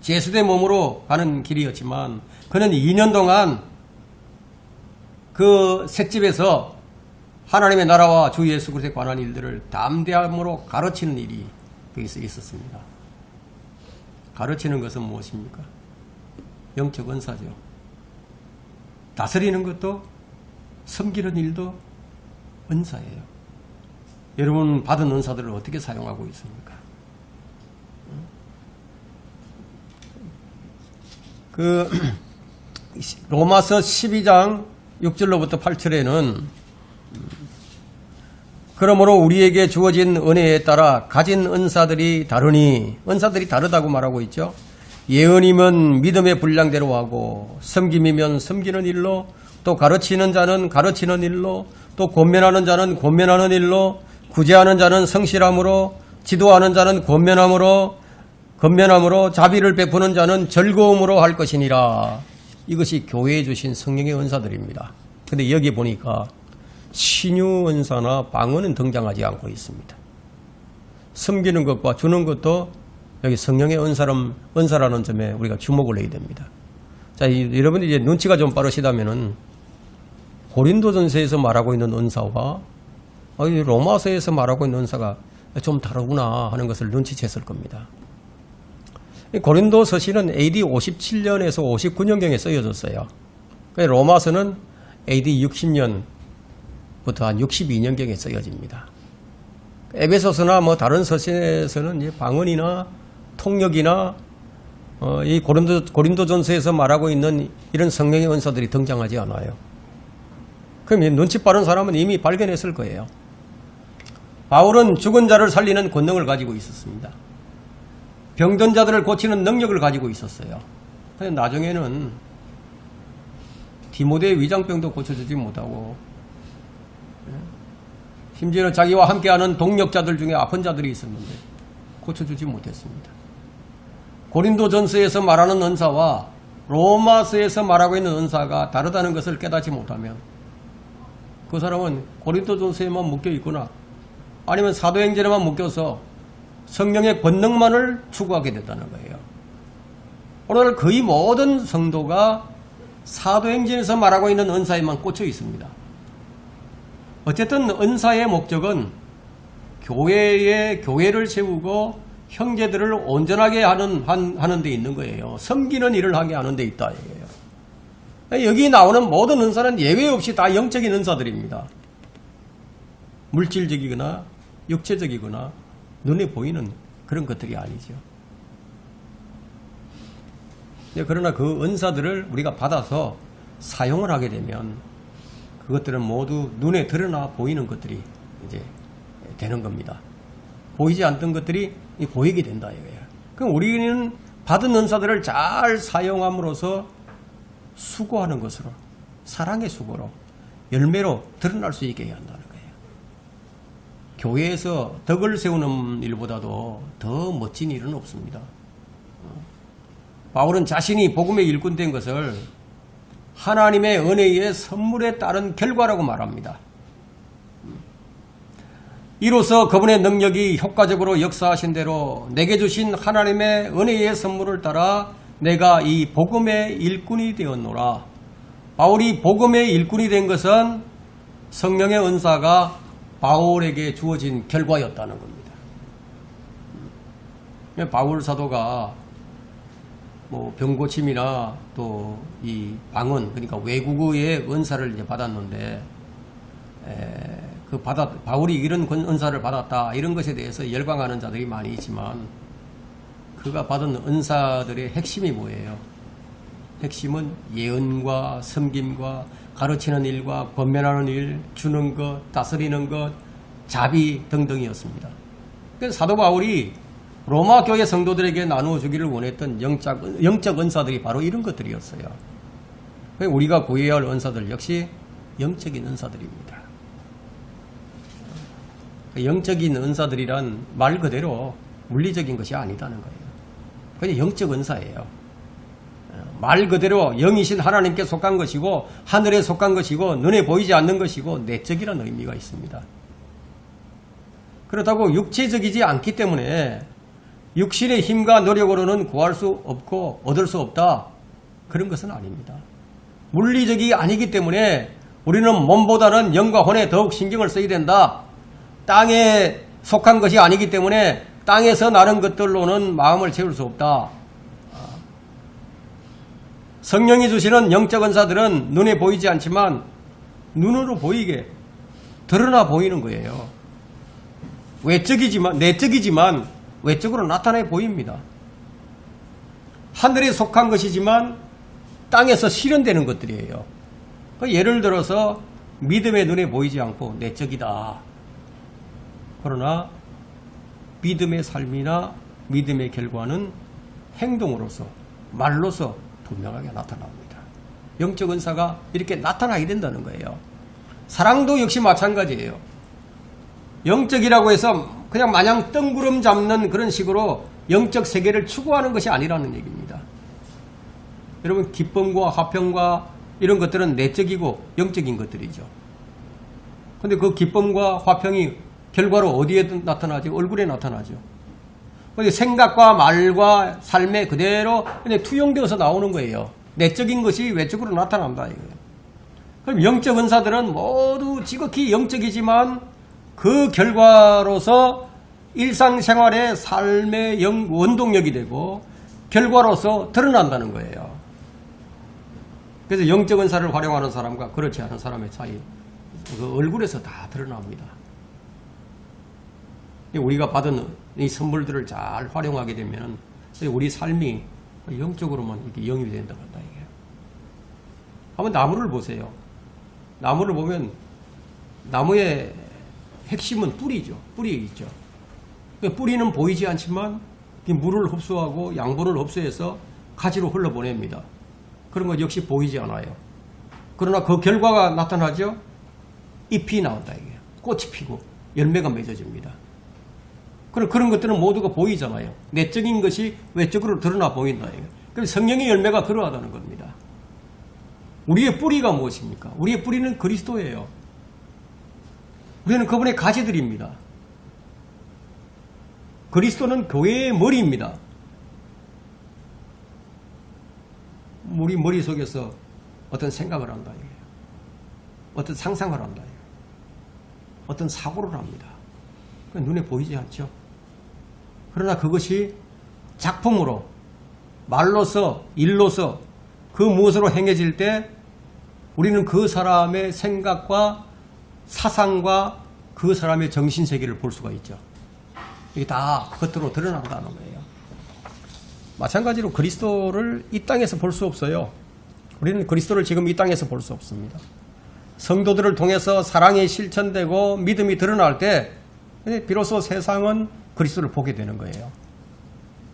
[SPEAKER 1] 제수된 몸으로 가는 길이었지만 그는 2년 동안 그 셋집에서 하나님의 나라와 주 예수 그리스도에 관한 일들을 담대함으로 가르치는 일이 거기서 있었습니다. 가르치는 것은 무엇입니까? 영적 은사죠. 다스리는 것도 섬기는 일도 은사예요. 여러분 받은 은사들을 어떻게 사용하고 있습니까? 로마서 12장 6절로부터 8절에는 그러므로 우리에게 주어진 은혜에 따라 가진 은사들이 다르니, 은사들이 다르다고 말하고 있죠. 예언이면 믿음의 분량대로 하고, 섬김이면 섬기는 일로, 또 가르치는 자는 가르치는 일로, 또 권면하는 자는 권면하는 일로, 구제하는 자는 성실함으로, 지도하는 자는 권면함으로, 자비를 베푸는 자는 즐거움으로 할 것이니라. 이것이 교회에 주신 성령의 은사들입니다. 근데 여기 보니까 신유 은사나 방언은 등장하지 않고 있습니다. 섬기는 것과 주는 것도 여기 성령의 은사라는 점에 우리가 주목을 해야 됩니다. 자, 여러분이 이제 눈치가 좀 빠르시다면은 고린도전서에서 말하고 있는 은사와 로마서에서 말하고 있는 은사가 좀 다르구나 하는 것을 눈치챘을 겁니다. 고린도서시는 AD 57년에서 59년경에 쓰여졌어요. 로마서는 AD 60년부터 한 62년경에 쓰여집니다. 에베소서나 다른 서신에서는 방언이나 통역이나 이 고린도전서에서 말하고 있는 이런 성령의 은사들이 등장하지 않아요. 그럼 눈치 빠른 사람은 이미 발견했을 거예요. 바울은 죽은 자를 살리는 권능을 가지고 있었습니다. 병든 자들을 고치는 능력을 가지고 있었어요. 그런데 나중에는 디모데의 위장병도 고쳐주지 못하고, 심지어는 자기와 함께하는 동력자들 중에 아픈 자들이 있었는데 고쳐주지 못했습니다. 고린도전서에서 말하는 은사와 로마서에서 말하고 있는 은사가 다르다는 것을 깨닫지 못하면 그 사람은 고린도전서에만 묶여 있거나 아니면 사도행전에만 묶여서 성령의 권능만을 추구하게 된다는 거예요. 오늘 거의 모든 성도가 사도행전에서 말하고 있는 은사에만 꽂혀 있습니다. 어쨌든 은사의 목적은 교회를 세우고 형제들을 온전하게 하는 데 있는 거예요. 섬기는 일을 하게 하는 데 있다. 이거예요. 여기 나오는 모든 은사는 예외 없이 다 영적인 은사들입니다. 물질적이거나 육체적이거나 눈에 보이는 그런 것들이 아니죠. 그러나 그 은사들을 우리가 받아서 사용을 하게 되면 그것들은 모두 눈에 드러나 보이는 것들이 이제 되는 겁니다. 보이지 않던 것들이 보이게 된다 이거예요. 그럼 우리는 받은 은사들을 잘 사용함으로써 수고하는 것으로, 사랑의 수고로, 열매로 드러날 수 있게 해야 한다는 거예요. 교회에서 덕을 세우는 일보다도 더 멋진 일은 없습니다. 바울은 자신이 복음의 일꾼 된 것을 하나님의 은혜의 선물에 따른 결과라고 말합니다. 이로써 그분의 능력이 효과적으로 역사하신 대로 내게 주신 하나님의 은혜의 선물을 따라 내가 이 복음의 일꾼이 되었노라. 바울이 복음의 일꾼이 된 것은 성령의 은사가 바울에게 주어진 결과였다는 겁니다. 바울 사도가 뭐 병고침이나 또 이 방언, 그러니까 외국어의 은사를 이제 받았는데, 바울이 이런 은사를 받았다, 이런 것에 대해서 열광하는 자들이 많이 있지만, 그가 받은 은사들의 핵심이 뭐예요? 핵심은 예언과 섬김과 가르치는 일과 권면하는 일, 주는 것, 다스리는 것, 자비 등등이었습니다. 그래서 사도 바울이 로마 교회 성도들에게 나누어 주기를 원했던 영적 은사들이 바로 이런 것들이었어요. 우리가 구해야 할 은사들 역시 영적인 은사들입니다. 영적인 은사들이란 말 그대로 물리적인 것이 아니다는 거예요. 그냥 영적 은사예요. 말 그대로 영이신 하나님께 속한 것이고 하늘에 속한 것이고 눈에 보이지 않는 것이고 내적이라는 의미가 있습니다. 그렇다고 육체적이지 않기 때문에 육신의 힘과 노력으로는 구할 수 없고 얻을 수 없다, 그런 것은 아닙니다. 물리적이 아니기 때문에 우리는 몸보다는 영과 혼에 더욱 신경을 써야 된다. 땅에 속한 것이 아니기 때문에 땅에서 나는 것들로는 마음을 채울 수 없다. 성령이 주시는 영적 은사들은 눈에 보이지 않지만 눈으로 보이게 드러나 보이는 거예요. 내적이지만 외적으로 나타내 보입니다. 하늘에 속한 것이지만 땅에서 실현되는 것들이에요. 예를 들어서 믿음의 눈에 보이지 않고 내적이다. 그러나 믿음의 삶이나 믿음의 결과는 행동으로서, 말로서 분명하게 나타납니다. 영적 은사가 이렇게 나타나게 된다는 거예요. 사랑도 역시 마찬가지예요. 영적이라고 해서 그냥 마냥 뜬구름 잡는 그런 식으로 영적 세계를 추구하는 것이 아니라는 얘기입니다. 여러분, 기쁨과 화평과 이런 것들은 내적이고 영적인 것들이죠. 근데 그 기쁨과 화평이 결과로 어디에 나타나죠? 얼굴에 나타나죠. 근데 생각과 말과 삶에 그대로 그냥 투영되어서 나오는 거예요. 내적인 것이 외적으로 나타난다, 이거예요. 그럼 영적 은사들은 모두 지극히 영적이지만 그 결과로서 일상생활의 삶의 원동력이 되고 결과로서 드러난다는 거예요. 그래서 영적 은사를 활용하는 사람과 그렇지 않은 사람의 차이, 그 얼굴에서 다 드러납니다. 우리가 받은 이 선물들을 잘 활용하게 되면 우리 삶이 영적으로만 이렇게 영입이 된다고 한다, 이게. 한번 나무를 보세요. 나무를 보면 나무의 핵심은 뿌리죠. 뿌리 있죠. 뿌리는 보이지 않지만 물을 흡수하고 양분을 흡수해서 가지로 흘러보냅니다. 그런 것 역시 보이지 않아요. 그러나 그 결과가 나타나죠. 잎이 나온다, 이게. 꽃이 피고 열매가 맺어집니다. 그런 것들은 모두가 보이잖아요. 내적인 것이 외적으로 드러나 보인다, 이게. 그럼 성령의 열매가 그러하다는 겁니다. 우리의 뿌리가 무엇입니까? 우리의 뿌리는 그리스도예요. 우리는 그분의 가지들입니다. 그리스도는 교회의 머리입니다. 우리 머릿속에서 어떤 생각을 한다, 이게. 어떤 상상을 한다, 이게. 어떤 사고를 합니다. 눈에 보이지 않죠. 그러나 그것이 작품으로, 말로서, 일로서 그 무엇으로 행해질 때 우리는 그 사람의 생각과 사상과 그 사람의 정신세계를 볼 수가 있죠. 이게 다 겉으로 드러난다는 거예요. 마찬가지로 그리스도를 이 땅에서 볼 수 없어요. 우리는 그리스도를 지금 이 땅에서 볼 수 없습니다. 성도들을 통해서 사랑이 실천되고 믿음이 드러날 때 비로소 세상은 그리스도를 보게 되는 거예요.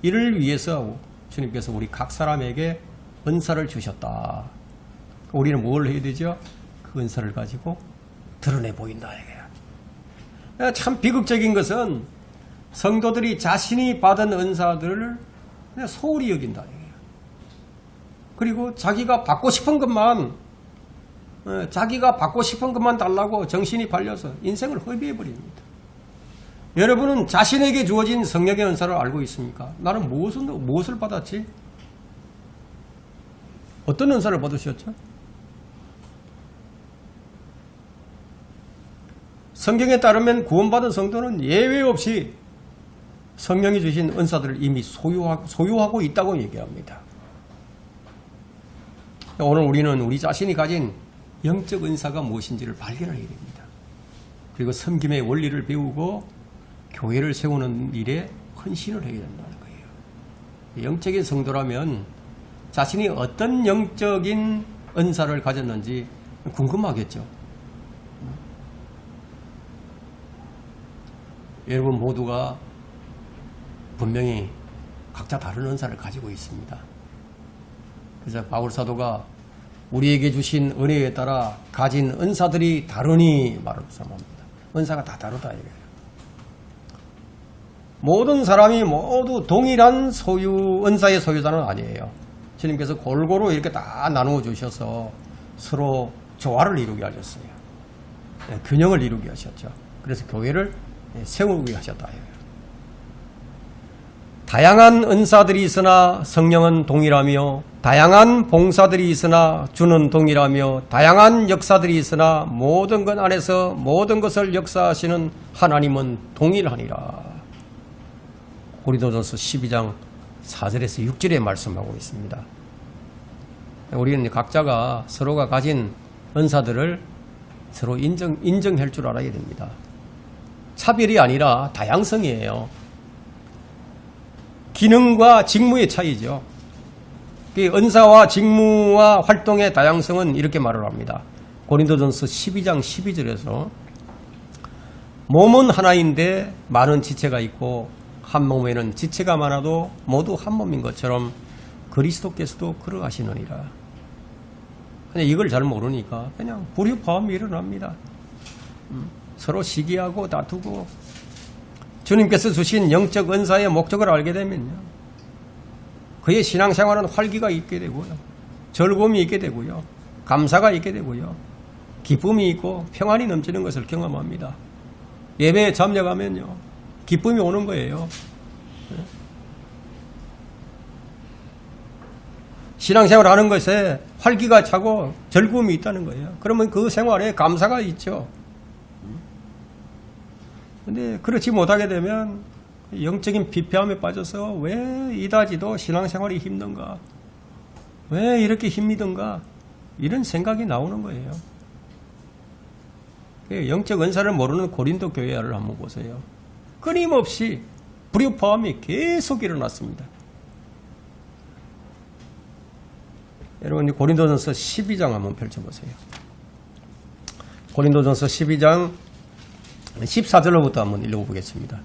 [SPEAKER 1] 이를 위해서 주님께서 우리 각 사람에게 은사를 주셨다. 우리는 뭘 해야 되죠? 그 은사를 가지고 드러내 보인다, 이게요. 참 비극적인 것은 성도들이 자신이 받은 은사들을 그냥 소홀히 여긴다, 이게요. 그리고 자기가 받고 싶은 것만 달라고 정신이 팔려서 인생을 허비해 버립니다. 여러분은 자신에게 주어진 성령의 은사를 알고 있습니까? 나는 무엇을 받았지? 어떤 은사를 받으셨죠? 성경에 따르면 구원받은 성도는 예외 없이 성령이 주신 은사들을 이미 소유하고 있다고 얘기합니다. 오늘 우리는 우리 자신이 가진 영적 은사가 무엇인지를 발견하게 됩니다. 그리고 섬김의 원리를 배우고 교회를 세우는 일에 헌신을 하게 된다는 거예요. 영적인 성도라면 자신이 어떤 영적인 은사를 가졌는지 궁금하겠죠. 여러분 모두가 분명히 각자 다른 은사를 가지고 있습니다. 그래서 바울 사도가 우리에게 주신 은혜에 따라 가진 은사들이 다르니 말하면서 말합니다. 은사가 다 다르다 이거예요. 모든 사람이 모두 동일한 은사의 소유자는 아니에요. 주님께서 골고루 이렇게 다 나누어 주셔서 서로 조화를 이루게 하셨어요. 균형을 이루게 하셨죠. 그래서 교회를 세우게 하셨다. 다양한 은사들이 있으나 성령은 동일하며 다양한 봉사들이 있으나 주는 동일하며 다양한 역사들이 있으나 모든 것 안에서 모든 것을 역사하시는 하나님은 동일하니라. 고린도전서 12장 4절에서 6절에 말씀하고 있습니다. 우리는 각자가 서로가 가진 은사들을 서로 인정할 줄 알아야 됩니다. 차별이 아니라 다양성이에요. 기능과 직무의 차이죠. 은사와 직무와 활동의 다양성은 이렇게 말을 합니다. 고린도전서 12장 12절에서 몸은 하나인데 많은 지체가 있고 한 몸에는 지체가 많아도 모두 한 몸인 것처럼 그리스도께서도 그러하시느니라. 그냥 이걸 잘 모르니까 그냥 불협화음이 일어납니다. 서로 시기하고 다투고 주님께서 주신 영적 은사의 목적을 알게 되면요, 그의 신앙생활은 활기가 있게 되고요, 즐거움이 있게 되고요, 감사가 있게 되고요, 기쁨이 있고 평안이 넘치는 것을 경험합니다. 예배에 참여하면요 기쁨이 오는 거예요. 신앙생활 하는 것에 활기가 차고 즐거움이 있다는 거예요. 그러면 그 생활에 감사가 있죠. 근데 그렇지 못하게 되면 영적인 피폐함에 빠져서 왜 이다지도 신앙생활이 힘든가? 왜 이렇게 힘이 든가? 이런 생각이 나오는 거예요. 영적 은사를 모르는 고린도 교회를 한번 보세요. 끊임없이 불협화음이 계속 일어났습니다. 여러분 고린도전서 12장 한번 펼쳐보세요. 고린도전서 12장 14절로부터 한번 읽어보겠습니다.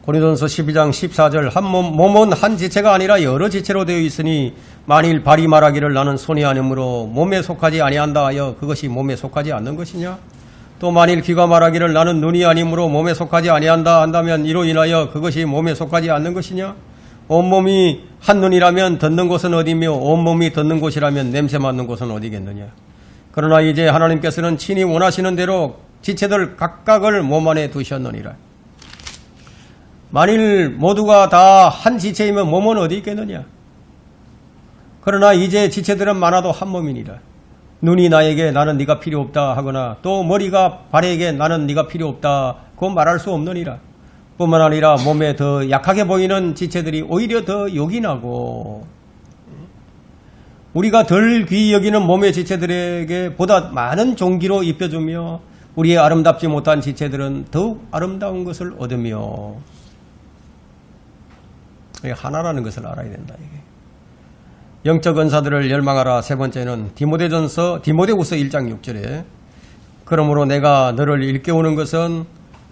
[SPEAKER 1] 고린도전서 12장 14절 몸은 한 지체가 아니라 여러 지체로 되어 있으니 만일 발이 말하기를 나는 손이 아니므로 몸에 속하지 아니한다 하여 그것이 몸에 속하지 않는 것이냐? 또 만일 귀가 말하기를 나는 눈이 아니므로 몸에 속하지 아니한다 한다면 이로 인하여 그것이 몸에 속하지 않는 것이냐? 온몸이 한눈이라면 듣는 곳은 어디며 온몸이 듣는 곳이라면 냄새 맡는 곳은 어디겠느냐? 그러나 이제 하나님께서는 친히 원하시는 대로 지체들 각각을 몸 안에 두셨느니라. 만일 모두가 다 한 지체이면 몸은 어디 있겠느냐? 그러나 이제 지체들은 많아도 한 몸이니라. 눈이 나에게 나는 네가 필요 없다 하거나 또 머리가 발에게 나는 네가 필요 없다고 말할 수 없느니라. 뿐만 아니라 몸에 더 약하게 보이는 지체들이 오히려 더 요긴하고 우리가 덜 귀히 여기는 몸의 지체들에게 보다 많은 종기로 입혀주며 우리의 아름답지 못한 지체들은 더욱 아름다운 것을 얻으며 하나라는 것을 알아야 된다. 이게. 영적 은사들을 열망하라. 세 번째는 디모데후서 1장 6절에 그러므로 내가 너를 일깨우는 것은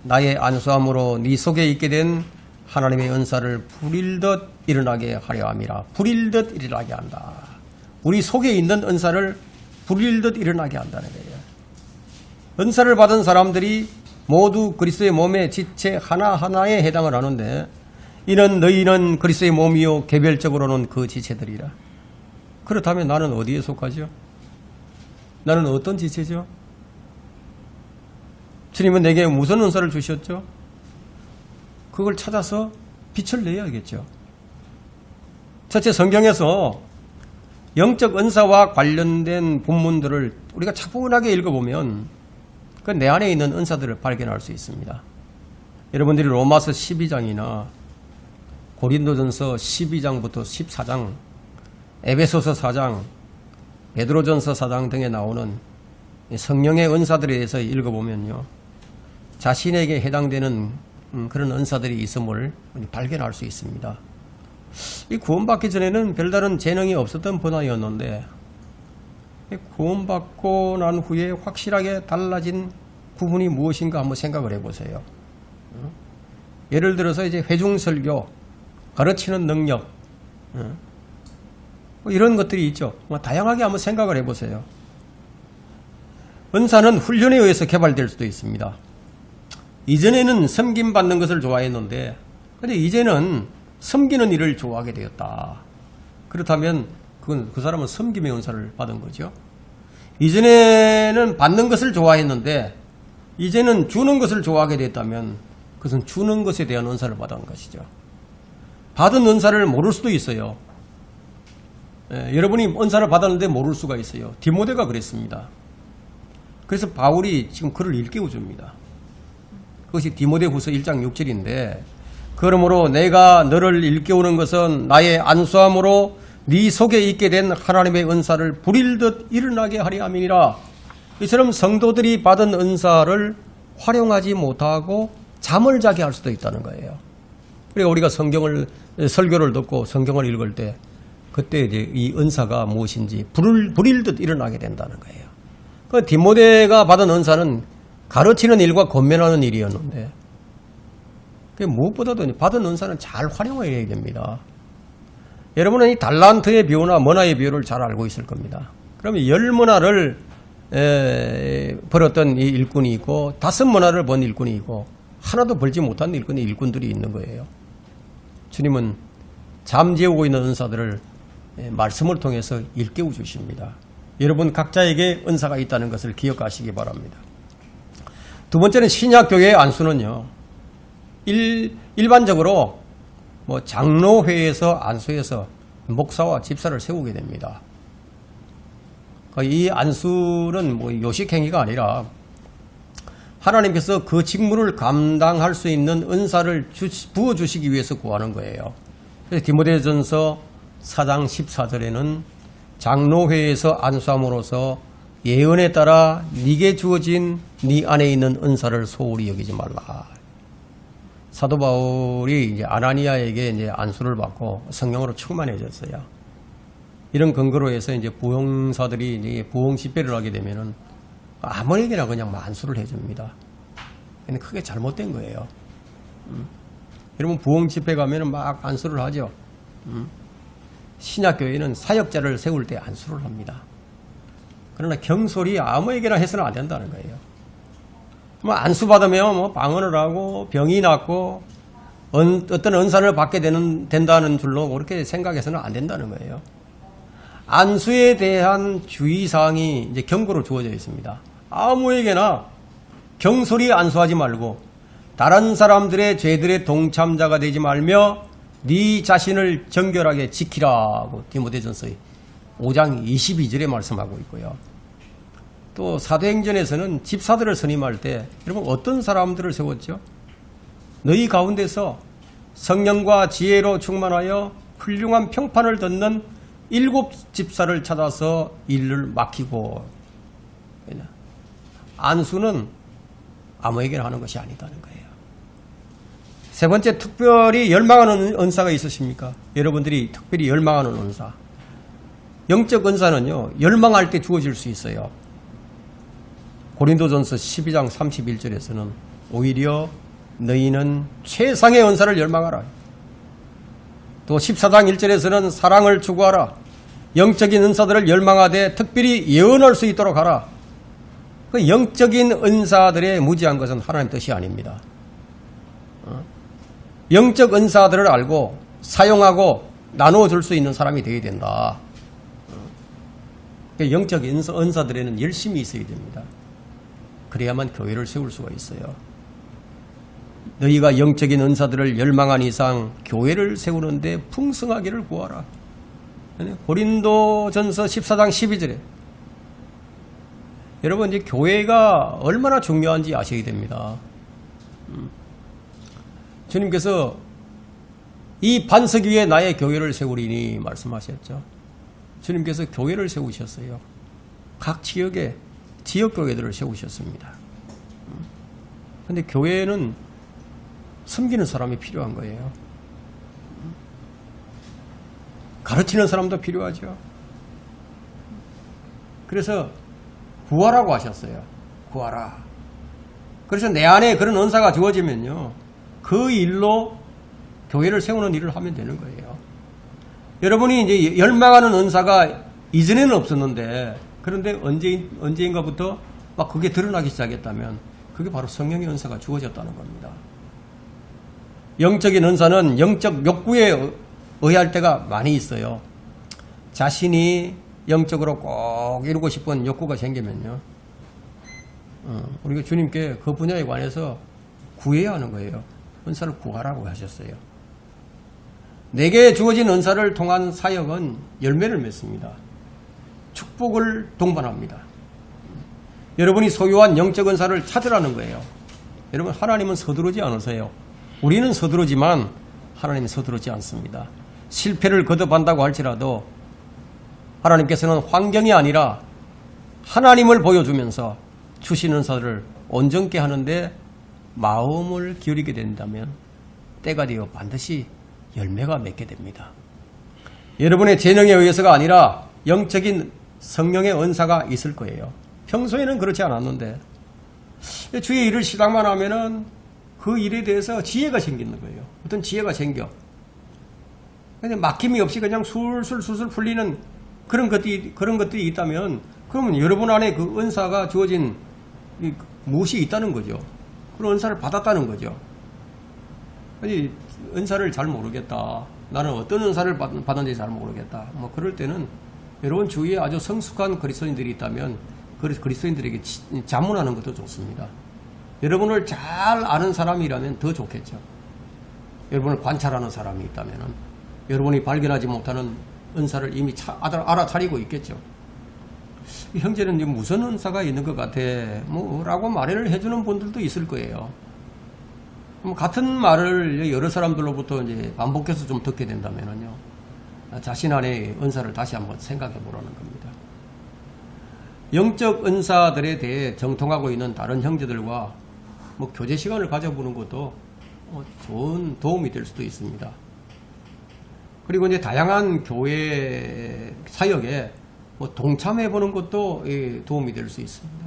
[SPEAKER 1] 나의 안수함으로 네 속에 있게 된 하나님의 은사를 불일듯 일어나게 하려 함이라. 불일듯 일어나게 한다. 우리 속에 있는 은사를 불일듯 일어나게 한다는 거예요. 은사를 받은 사람들이 모두 그리스도의 몸의 지체 하나하나에 해당을 하는데 이는 너희는 그리스도의 몸이요 개별적으로는 그 지체들이라. 그렇다면 나는 어디에 속하죠? 나는 어떤 지체죠? 주님은 내게 무슨 은사를 주셨죠? 그걸 찾아서 빛을 내야겠죠. 첫째, 성경에서 영적 은사와 관련된 본문들을 우리가 차분하게 읽어보면 그 내 안에 있는 은사들을 발견할 수 있습니다. 여러분들이 로마서 12장이나 고린도전서 12장부터 14장, 에베소서 4장, 베드로전서 4장 등에 나오는 성령의 은사들에 대해서 읽어보면요, 자신에게 해당되는 그런 은사들이 있음을 발견할 수 있습니다. 이 구원받기 전에는 별다른 재능이 없었던 분야였는데 구원받고 난 후에 확실하게 달라진 부분이 무엇인가 한번 생각을 해보세요. 예를 들어서 이제 회중설교, 가르치는 능력, 이런 것들이 있죠. 다양하게 한번 생각을 해보세요. 은사는 훈련에 의해서 개발될 수도 있습니다. 이전에는 섬김받는 것을 좋아했는데 근데 이제는 섬기는 일을 좋아하게 되었다. 그렇다면 그 사람은 섬김의 은사를 받은 거죠. 이전에는 받는 것을 좋아했는데 이제는 주는 것을 좋아하게 됐다면 그것은 주는 것에 대한 은사를 받은 것이죠. 받은 은사를 모를 수도 있어요. 여러분이 은사를 받았는데 모를 수가 있어요. 디모데가 그랬습니다. 그래서 바울이 지금 그를 일깨워 줍니다. 그것이 디모데후서 1장 6절인데 그러므로 내가 너를 일깨우는 것은 나의 안수함으로 네 속에 있게 된 하나님의 은사를 불일듯 일어나게 하려 함이니라. 이처럼 성도들이 받은 은사를 활용하지 못하고 잠을 자게 할 수도 있다는 거예요. 그러니까 우리가 설교를 듣고 성경을 읽을 때 그때 이제 이 은사가 무엇인지 불일듯 일어나게 된다는 거예요. 그 디모데가 받은 은사는 가르치는 일과 권면하는 일이었는데 무엇보다도 받은 은사는 잘 활용해야 됩니다. 여러분은 이 달란트의 비유나 머나의 비유를 잘 알고 있을 겁니다. 그러면 10머나를 벌었던 이 일꾼이 있고 5머나를 번 일꾼이 있고 하나도 벌지 못한 일꾼들이 있는 거예요. 주님은 잠재우고 있는 은사들을 말씀을 통해서 일깨워 주십니다. 여러분 각자에게 은사가 있다는 것을 기억하시기 바랍니다. 두 번째는 신약교회의 안수는요, 일반적으로 장로회에서 안수해서 목사와 집사를 세우게 됩니다. 이 안수는 요식행위가 아니라 하나님께서 그 직무를 감당할 수 있는 은사를 부어주시기 위해서 구하는 거예요. 그래서 디모데전서 4장 14절에는 장로회에서 안수함으로써 예언에 따라 네게 주어진 네 안에 있는 은사를 소홀히 여기지 말라. 사도 바울이 이제 아나니아에게 이제 안수를 받고 성령으로 충만해졌어요. 이런 근거로 해서 이제 부흥사들이 이제 부흥 집회를 하게 되면은 아무에게나 그냥 안수를 해줍니다. 근데 크게 잘못된 거예요. 여러분 부흥 집회 가면은 막 안수를 하죠. 신약교회는 사역자를 세울 때 안수를 합니다. 그러나 경솔이 아무에게나 해서는 안 된다는 거예요. 안수 받으면 방언을 하고 병이 낫고 어떤 은사를 받게 된다는 줄로 그렇게 생각해서는 안 된다는 거예요. 안수에 대한 주의사항이 이제 경고로 주어져 있습니다. 아무에게나 경솔히 안수하지 말고 다른 사람들의 죄들의 동참자가 되지 말며 네 자신을 정결하게 지키라고 디모데전서 5장 22절에 말씀하고 있고요. 또 사도행전에서는 집사들을 선임할 때 여러분 어떤 사람들을 세웠죠? 너희 가운데서 성령과 지혜로 충만하여 훌륭한 평판을 듣는 7 집사를 찾아서 일을 맡기고. 안수는 아무에게나 하는 것이 아니다는 거예요. 세 번째, 특별히 열망하는 은사가 있으십니까? 여러분들이 특별히 열망하는 은사. 영적 은사는요, 열망할 때 주어질 수 있어요. 고린도전서 12장 31절에서는 오히려 너희는 최상의 은사를 열망하라. 또 14장 1절에서는 사랑을 추구하라. 영적인 은사들을 열망하되 특별히 예언할 수 있도록 하라. 그 영적인 은사들의 무지한 것은 하나님 뜻이 아닙니다. 영적 은사들을 알고 사용하고 나누어 줄 수 있는 사람이 되어야 된다. 영적 은사들에는 열심히 있어야 됩니다. 그래야만 교회를 세울 수가 있어요. 너희가 영적인 은사들을 열망한 이상 교회를 세우는데 풍성하기를 구하라. 고린도전서 14장 12절에 여러분 이제 교회가 얼마나 중요한지 아셔야 됩니다. 주님께서 이 반석 위에 나의 교회를 세우리니 말씀하셨죠. 주님께서 교회를 세우셨어요. 각 지역에 지역교회들을 세우셨습니다. 그런데 교회는 섬기는 사람이 필요한 거예요. 가르치는 사람도 필요하죠. 그래서 구하라고 하셨어요. 구하라. 그래서 내 안에 그런 은사가 주어지면요, 그 일로 교회를 세우는 일을 하면 되는 거예요. 여러분이 이제 열망하는 은사가 이전에는 없었는데, 그런데 언제인가부터 막 그게 드러나기 시작했다면 그게 바로 성령의 은사가 주어졌다는 겁니다. 영적인 은사는 영적 욕구에 의할 때가 많이 있어요. 자신이 영적으로 꼭 이루고 싶은 욕구가 생기면요, 우리가 주님께 그 분야에 관해서 구해야 하는 거예요. 은사를 구하라고 하셨어요. 내게 주어진 은사를 통한 사역은 열매를 맺습니다. 축복을 동반합니다. 여러분이 소유한 영적 은사를 찾으라는 거예요. 여러분, 하나님은 서두르지 않으세요. 우리는 서두르지만 하나님은 서두르지 않습니다. 실패를 거듭한다고 할지라도 하나님께서는 환경이 아니라 하나님을 보여주면서 주신 은사를 온전케 하는데 마음을 기울이게 된다면 때가 되어 반드시 열매가 맺게 됩니다. 여러분의 재능에 의해서가 아니라 영적인 성령의 은사가 있을 거예요. 평소에는 그렇지 않았는데 주의 일을 시작만 하면은 그 일에 대해서 지혜가 생기는 거예요. 어떤 지혜가 생겨. 근데 막힘이 없이 그냥 술술 풀리는 그런 것들이 있다면, 그러면 여러분 안에 그 은사가 주어진 무엇이 있다는 거죠. 그런 은사를 받았다는 거죠. 아니, 은사를 잘 모르겠다. 나는 어떤 은사를 받았는지 잘 모르겠다. 뭐 그럴 때는 여러분 주위에 아주 성숙한 그리스도인들이 있다면 그리스도인들에게 자문하는 것도 좋습니다. 여러분을 잘 아는 사람이라면 더 좋겠죠. 여러분을 관찰하는 사람이 있다면 여러분이 발견하지 못하는 은사를 이미 알아차리고 있겠죠. 형제는 무슨 은사가 있는 것 같아 라고 말을 해주는 분들도 있을 거예요. 같은 말을 여러 사람들로부터 이제 반복해서 좀 듣게 된다면요, 자신 안의 은사를 다시 한번 생각해 보라는 겁니다. 영적 은사들에 대해 정통하고 있는 다른 형제들과 교제 시간을 가져보는 것도 좋은 도움이 될 수도 있습니다. 그리고 이제 다양한 교회 사역에 동참해 보는 것도 도움이 될 수 있습니다.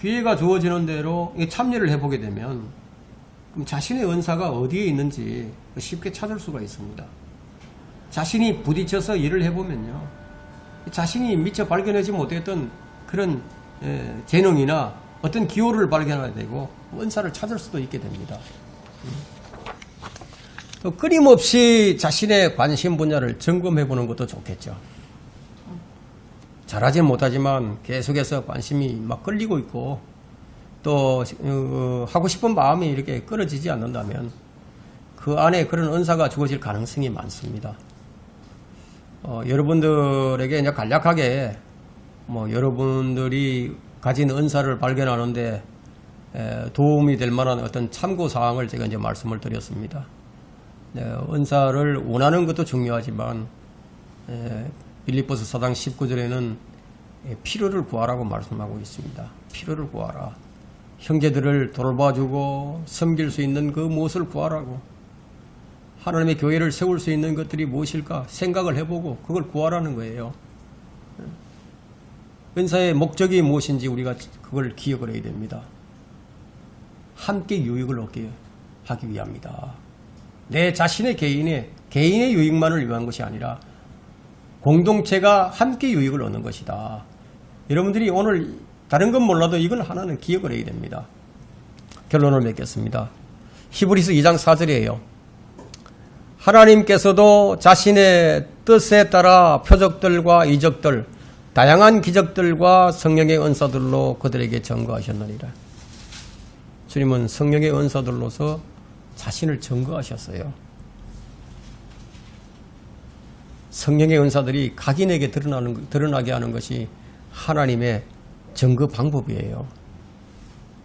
[SPEAKER 1] 기회가 주어지는 대로 참여를 해보게 되면 그럼 자신의 은사가 어디에 있는지 쉽게 찾을 수가 있습니다. 자신이 부딪혀서 일을 해보면요, 자신이 미처 발견하지 못했던 그런 재능이나 어떤 기호를 발견하게 되고 은사를 찾을 수도 있게 됩니다. 또 끊임없이 자신의 관심 분야를 점검해 보는 것도 좋겠죠. 잘하지 못하지만 계속해서 관심이 막 끌리고 있고 또 하고 싶은 마음이 이렇게 끊어지지 않는다면 그 안에 그런 은사가 주어질 가능성이 많습니다. 여러분들에게 이제 간략하게 여러분들이 가진 은사를 발견하는데 도움이 될 만한 어떤 참고 사항을 제가 이제 말씀을 드렸습니다. 은사를 원하는 것도 중요하지만 빌립보서 4장 19절에는 필요를 구하라고 말씀하고 있습니다. 필요를 구하라. 형제들을 돌봐주고 섬길 수 있는 그 무엇을 구하라고. 하나님의 교회를 세울 수 있는 것들이 무엇일까 생각을 해보고 그걸 구하라는 거예요. 은사의 목적이 무엇인지 우리가 그걸 기억을 해야 됩니다. 함께 유익을 얻게 하기 위함이다. 내 자신의 개인의 유익만을 위한 것이 아니라 공동체가 함께 유익을 얻는 것이다. 여러분들이 오늘 다른 건 몰라도 이건 하나는 기억을 해야 됩니다. 결론을 맺겠습니다. 히브리서 2장 4절이에요. 하나님께서도 자신의 뜻에 따라 표적들과 이적들 다양한 기적들과 성령의 은사들로 그들에게 증거하셨느니라. 주님은 성령의 은사들로서 자신을 증거하셨어요. 성령의 은사들이 각인에게 드러나게 하는 것이 하나님의 증거 방법이에요.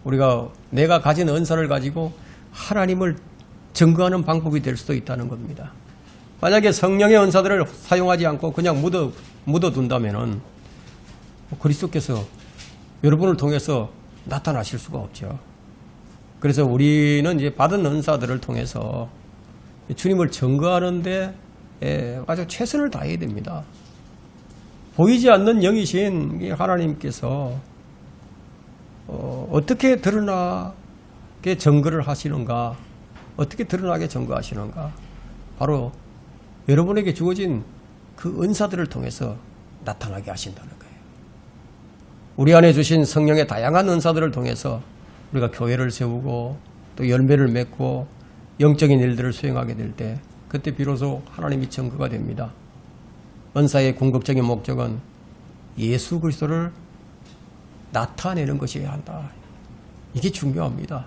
[SPEAKER 1] 우리가 내가 가진 은사를 가지고 하나님을 증거하는 방법이 될 수도 있다는 겁니다. 만약에 성령의 은사들을 사용하지 않고 그냥 묻어둔다면은 그리스도께서 여러분을 통해서 나타나실 수가 없죠. 그래서 우리는 이제 받은 은사들을 통해서 주님을 증거하는데 아주 최선을 다해야 됩니다. 보이지 않는 영이신 하나님께서 어떻게 드러나게 증거를 하시는가, 어떻게 드러나게 증거하시는가, 바로 여러분에게 주어진 그 은사들을 통해서 나타나게 하신다는 거예요. 우리 안에 주신 성령의 다양한 은사들을 통해서 우리가 교회를 세우고 또 열매를 맺고 영적인 일들을 수행하게 될 때 그때 비로소 하나님이 증거가 됩니다. 은사의 궁극적인 목적은 예수 그리스도를 나타내는 것이어야 한다. 이게 중요합니다.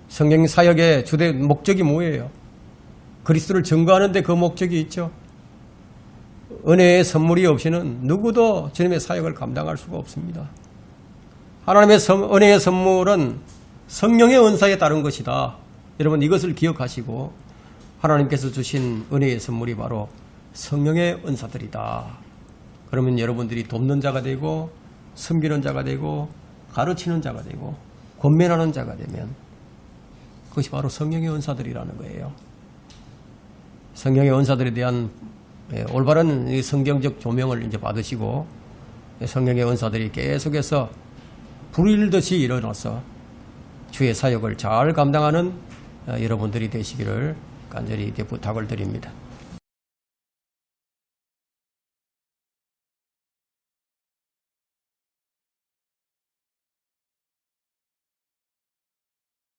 [SPEAKER 1] 성령 사역의 주된 목적이 뭐예요? 그리스도를 증거하는데 그 목적이 있죠. 은혜의 선물이 없이는 누구도 주님의 사역을 감당할 수가 없습니다. 하나님의 은혜의 선물은 성령의 은사에 따른 것이다. 여러분 이것을 기억하시고 하나님께서 주신 은혜의 선물이 바로 성령의 은사들이다. 그러면 여러분들이 돕는 자가 되고 섬기는 자가 되고 가르치는 자가 되고 권면하는 자가 되면 그것이 바로 성령의 은사들이라는 거예요. 성령의 은사들에 대한 올바른 성경적 조명을 이제 받으시고 성령의 은사들이 계속해서 불일듯이 일어나서 주의 사역을 잘 감당하는 여러분들이 되시기를 간절히 부탁을 드립니다.